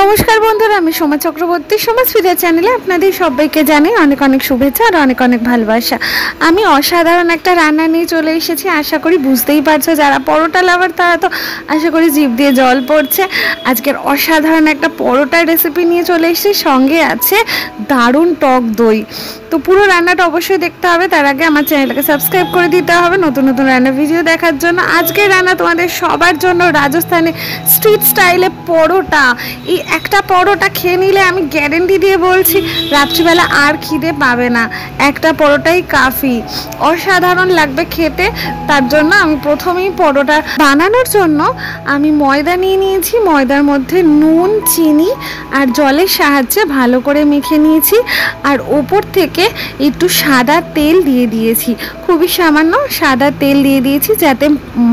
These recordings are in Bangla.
নমস্কার বন্ধুরা, আমি সোমা চক্রবর্তী সোমাস ফিডার চ্যানেলে আপনাদের সবাইকে জানাই অনেক অনেক শুভেচ্ছা আর অনেক অনেক ভালোবাসা। আমি অসাধারণ একটা রান্না নিয়ে চলে এসেছি। আশা করি বুঝতেই পারছো, যারা পরোটা লাভার তারা তো আশা করি জিভ দিয়ে জল পড়ছে। আজকের অসাধারণ একটা পরোটার রেসিপি নিয়ে চলে এসেছি, সঙ্গে আছে দারুণ টক দই। তো পুরো রান্নাটা অবশ্যই দেখতে হবে, তার আগে আমার চ্যানেলটাকে সাবস্ক্রাইব করে দিতে হবে নতুন নতুন রান্নার ভিডিও দেখার জন্য। আজকের রান্না তোমাদের সবার জন্য রাজস্থানে স্ট্রিট স্টাইলে পরোটা। এই একটা পরোটা খেয়ে নিলে আমি গ্যারেন্টি দিয়ে বলছি রাত্রিবেলা আর খিদে পাবে না। একটা পরোটাই কাফি, অসাধারণ লাগবে খেতে। তার জন্য আমি প্রথমেই পরোটা বানানোর জন্য আমি ময়দা নিয়ে নিয়েছি। ময়দার মধ্যে নুন, চিনি আর জলের সাহায্যে ভালো করে মেখে নিয়েছি। আর ওপর থেকে একটু সাদা তেল দিয়ে দিয়েছি, খুবই সামান্য সাদা তেল দিয়ে দিয়েছি যাতে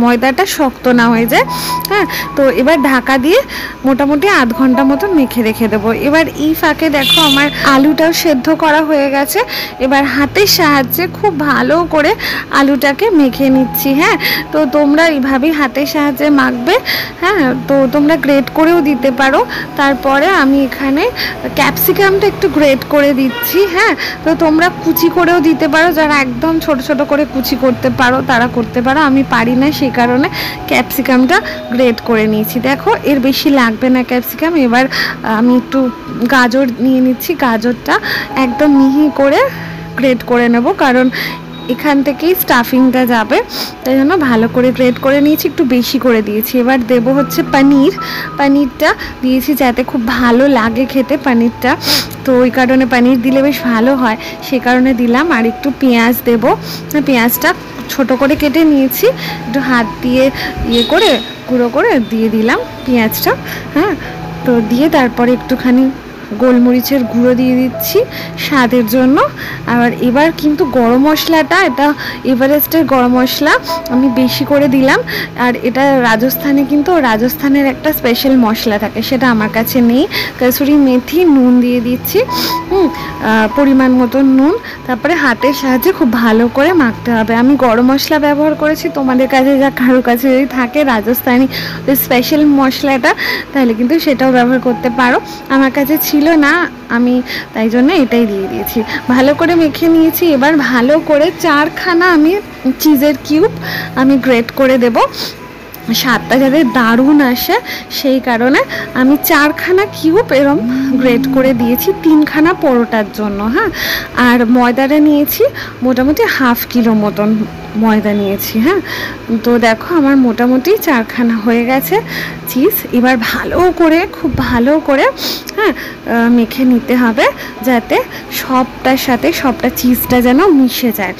ময়দাটা শক্ত না হয়ে যায়। হ্যাঁ, তো এবার ঢাকা দিয়ে মোটামুটি আধ ঘন্টা মতন মেখে রেখে দেবো। এবার এই ফাঁকে দেখো আমার আলুটাও সেদ্ধ করা হয়ে গেছে। এবার হাতের সাহায্যে খুব ভালো করে আলুটাকে মেখে নিচ্ছি। হ্যাঁ, তো তোমরা এইভাবেই হাতের সাহায্যে মাখবে। হ্যাঁ, তো তোমরা গ্রেট করেও দিতে পারো। তারপরে আমি এখানে ক্যাপসিকামটা একটু গ্রেট করে দিচ্ছি। হ্যাঁ, তো তোমরা কুচি করেও দিতে পারো, যারা একদম ছোট ছোট করে কুচি করতে পারো তারা করতে পারো। আমি পারি না, সেই কারণে ক্যাপসিকামটা গ্রেট করে নিয়েছি। দেখো এর বেশি লাগবে না ক্যাপসিকাম। এবার আমি একটু গাজর নিয়ে নিচ্ছি, গাজরটা একদম মিহি করে গ্রেট করে নেব, কারণ এখান থেকেই স্টাফিংটা যাবে, তাই জন্য ভালো করে গ্রেট করে নিয়েছি, একটু বেশি করে দিয়েছি। এবার দেবো হচ্ছে পনিরটা দিয়েছি যাতে খুব ভালো লাগে খেতে পনিরটা, তো ওই কারণে পনির দিলে বেশ ভালো হয়, সে কারণে দিলাম। আর একটু পেঁয়াজ দেবো, পেঁয়াজটা ছোট করে কেটে নিয়েছি, একটু হাত দিয়ে করে গুঁড়ো করে দিয়ে দিলাম পেঁয়াজটা। হ্যাঁ, তো দিয়ে তারপরে একটুখানি গোলমরিচের গুঁড়ো দিয়ে দিচ্ছি স্বাদের জন্য। আর এবার কিন্তু গরম মশলাটা, এটা এভারেস্টের গরম মশলা আমি বেশি করে দিলাম। আর এটা রাজস্থানের একটা স্পেশাল মশলা থাকে, সেটা আমার কাছে নেই। কসুরি মেথি, নুন দিয়ে দিচ্ছি, পরিমাণ মতো নুন। তারপরে হাতের সাহায্যে খুব ভালো করে মাখতে হবে। আমি গরম মশলা ব্যবহার করেছি, তোমাদের কাছে কারোর কাছে যদি থাকে রাজস্থানি স্পেশাল মশলাটা, তাহলে কিন্তু সেটাও ব্যবহার করতে পারো। আমার কাছে ছিল না, আমি তাই জন্য এটাই দিয়ে দিয়েছি। ভালো করে মেখে নিয়েছি। এবার ভালো করে 4খানা আমি চিজের কিউব আমি গ্রেট করে দেব, স্বাদটা যাতে দারুণ আসে সেই কারণে আমি 4খানা কিউব এরম গ্রেট করে দিয়েছি 3খানা পরোটার জন্য। হ্যাঁ, আর ময়দাটা নিয়েছি মোটামুটি হাফ কিলো মতন ময়দা নিয়েছি। হ্যাঁ, তো দেখো আমার মোটামুটি 4খানা হয়ে গেছে চিজ। এবার ভালো করে, খুব ভালো করে মেখে নিতে হবে যাতে সবটার সাথে সবটা চিজটা যেন মিশে যায়।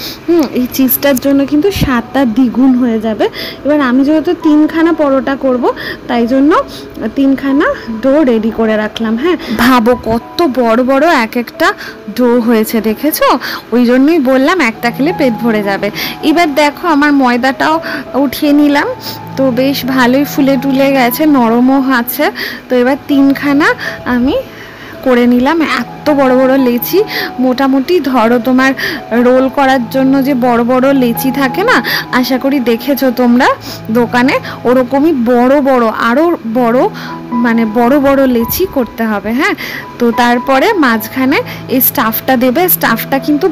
এই চিজটার জন্য কিন্তু স্বাদটা দ্বিগুণ হয়ে যাবে। এবার আমি যেহেতু 3খানা পরোটা করব, তাই জন্য 3খানা ডো রেডি করে রাখলাম। হ্যাঁ, ভাবো কত বড় বড় এক একটা ডো হয়েছে, দেখেছো? ওই জন্যই বললাম একটা খেলে পেট ভরে যাবে। এবার দেখো আমার ময়দাটাও উঠিয়ে নিলাম, তো বেশ ভালোই ফুলে টুলে গেছে, নরমও আছে। তো এবার 3খানা আমি করে নিলাম। এত বড় বড় লেচি, মোটামুটি ধরো তোমার রোল করার জন্য যে বড় বড় লেচি থাকে না, আশা করি দেখেছো তোমরা দোকানে, ওরকমই বড় বড়, আরও বড়, মানে বড় বড় লেচি করতে হবে। হ্যাঁ, তো তারপরে মাঝখানে এই স্টাফটা দেবে। স্টাফটা কিন্তু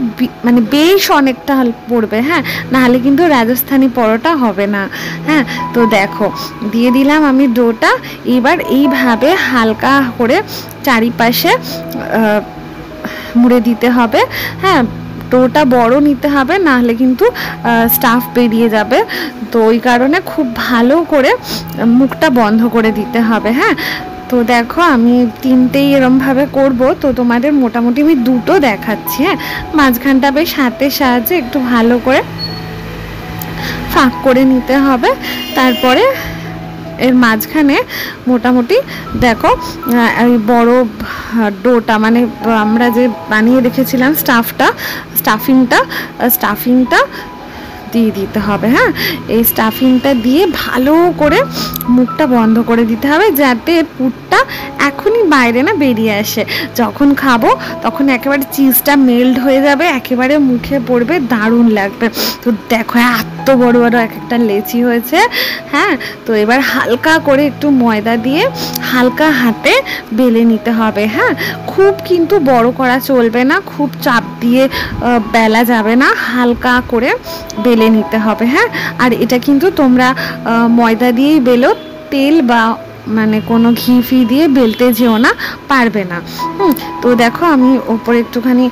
মানে বেশ অনেকটা পড়বে। হ্যাঁ, নাহলে কিন্তু রাজস্থানি পরোটা হবে না। হ্যাঁ, তো দেখো দিয়ে দিলাম আমি ডোটা। এবার এইভাবে হালকা করে চারিপাশে মুড়ে দিতে হবে। হ্যাঁ, ডোটা বড় নিতে হবে, নাহলে কিন্তু স্টাফ বেরিয়ে যাবে, তো ওই কারণে খুব ভালো করে মুখটা বন্ধ করে দিতে হবে। হ্যাঁ, তো দেখো আমি 3টেই এরমভাবে করব, তো তোমাদের মোটামুটি আমি 2টো দেখাচ্ছি। হ্যাঁ, মাঝখানটা বেশ হাতের সাহায্যে একটু ভালো করে ফাঁক করে নিতে হবে। তারপরে এর মাঝখানে মোটামুটি দেখো এই বড় ডোটা, মানে আমরা যে বানিয়ে রেখেছিলাম স্টাফিংটা দিয়ে দিতে হবে। হ্যাঁ, এই স্টাফিংটা দিয়ে ভালো করে মুখটা বন্ধ করে দিতে হবে, যাতে পুরটা এখনই বাইরে না বেরিয়ে আসে। যখন খাবো তখন একেবারে চিজটা মেল্ট হয়ে যাবে, একেবারে মুখে পড়বে, দারুণ লাগবে। তো দেখো এত বড় বড় এক একটা লেচি হয়েছে। হ্যাঁ, তো এবার হালকা করে একটু ময়দা দিয়ে হালকা হাতে বেলে নিতে হবে। হ্যাঁ, খুব কিন্তু বড় করা চলবে না, খুব চাপ দিয়ে বেলা যাবে না, হালকা করে বেলে নিতে হবে। হ্যাঁ, আর এটা কিন্তু তোমরা ময়দা দিয়েই বেলো, তেল বা মানে কোনো ঘি ফি দিয়ে বেলতে যেও না, পারবে না। তো দেখো আমি ওপরে একটুখানি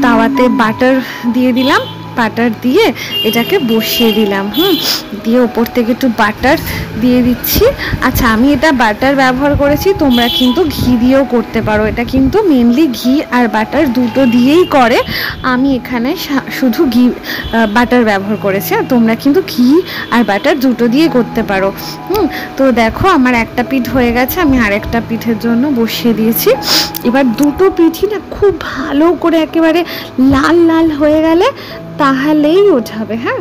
তাওয়াতে বাটার দিয়ে দিলাম, বাটার দিয়ে এটাকে বসিয়ে দিলাম। দিয়ে ওপর থেকে একটু বাটার দিয়ে দিচ্ছি। আচ্ছা, আমি এটা বাটার ব্যবহার করেছি, তোমরা কিন্তু ঘি দিয়েও করতে পারো। এটা কিন্তু মেনলি ঘি আর বাটার দুটো দিয়েই করে, আমি এখানে শুধু ঘি বাটার ব্যবহার করেছি। আর তোমরা কিন্তু ঘি আর বাটার দুটো দিয়ে করতে পারো। তো দেখো আমার একটা পিঠ হয়ে গেছে, আমি আরেকটা পিঠের জন্য বসিয়ে দিয়েছি। এবার দুটো পিঠই না খুব ভালো করে একেবারে লাল লাল হয়ে গেলে তাহলেই ওঠাবে। হ্যাঁ,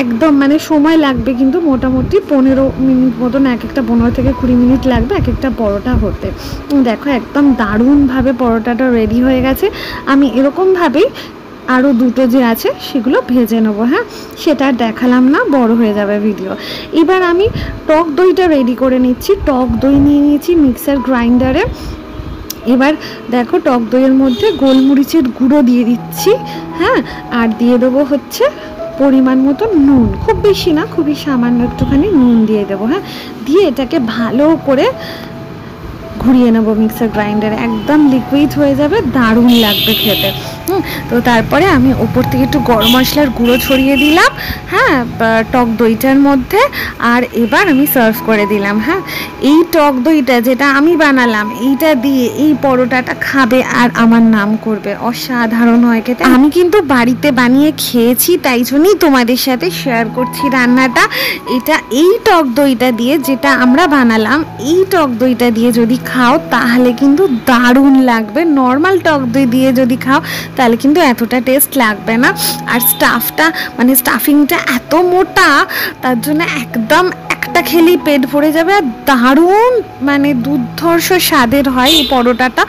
একদম মানে সময় লাগবে কিন্তু মোটামুটি 15 মিনিট মতন, এক একটা 15 থেকে 20 মিনিট লাগবে এক একটা পরোটা হতে। দেখো একদম দারুণভাবে পরোটাটা রেডি হয়ে গেছে। আমি এরকমভাবেই আরও দুটো যে আছে সেগুলো ভেজে নেবো। হ্যাঁ, সেটা দেখালাম না, বড় হয়ে যাবে ভিডিও। এবার আমি টক দইটা রেডি করে নিচ্ছি। টক দই নিয়ে নিয়েছি মিক্সার গ্রাইন্ডারে। এবার দেখো টক দইয়ের মধ্যে গোলমরিচের গুঁড়ো দিয়ে দিচ্ছি। হ্যাঁ, আর দিয়ে দেবো হচ্ছে পরিমাণ মতো নুন, খুব বেশি না, খুবই সামান্য একটুখানি নুন দিয়ে দেবো। হ্যাঁ, দিয়ে এটাকে ভালো করে ঘুরিয়ে নেবো মিক্সার গ্রাইন্ডারে, একদম লিকুইড হয়ে যাবে, দারুণ লাগবে খেতে। তো তারপরে আমি ওপর থেকে একটু গরম মশলার গুঁড়ো ছড়িয়ে দিলাম। হ্যাঁ, টক দইটার মধ্যে, আর এবার আমি সার্ভ করে দিলাম। হ্যাঁ, এই টক দইটা যেটা আমি বানালাম, এইটা দিয়ে এই পরোটাটা খাবে আর আমার নাম করবে, অসাধারণ হয় খেতে। আমি কিন্তু বাড়িতে বানিয়ে খেয়েছি, তাই জন্যই তোমাদের সাথে শেয়ার করছি রান্নাটা। এটা এই টক দইটা দিয়ে যেটা আমরা বানালাম, এই টক দইটা দিয়ে যদি খাও তাহলে কিন্তু দারুণ লাগবে। নর্মাল টক দই দিয়ে যদি খাও তাহলে কিন্তু এতটা টেস্ট লাগবে না। আর স্টাফটা মানে স্টাফিংটা এত মোটা, তার জন্য একদম একটা খেলেই পেট ভরে যাবে। আর দারুণ মানে দুর্ধর্ষ স্বাদের হয় এই পরোটাটা,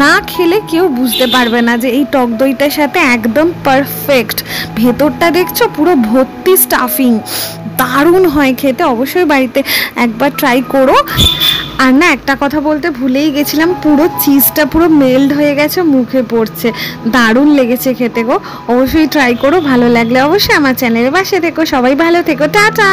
না খেলে কেউ বুঝতে পারবে না যে এই টক দইটার সাথে একদম পারফেক্ট। ভেতরটা দেখছো পুরো ভর্তি স্টাফিং, দারুণ হয় খেতে। অবশ্যই বাড়িতে একবার ট্রাই করো। আর না, একটা কথা বলতে ভুলেই গেছিলাম, পুরো চিজটা পুরো মেল্ট হয়ে গেছে, মুখে পড়ছে, দারুণ লেগেছে খেতে গো। অবশ্যই ট্রাই করো, ভালো লাগলে অবশ্যই আমার চ্যানেলের পাশে থেকো। সবাই ভালো থেকো, টাটা।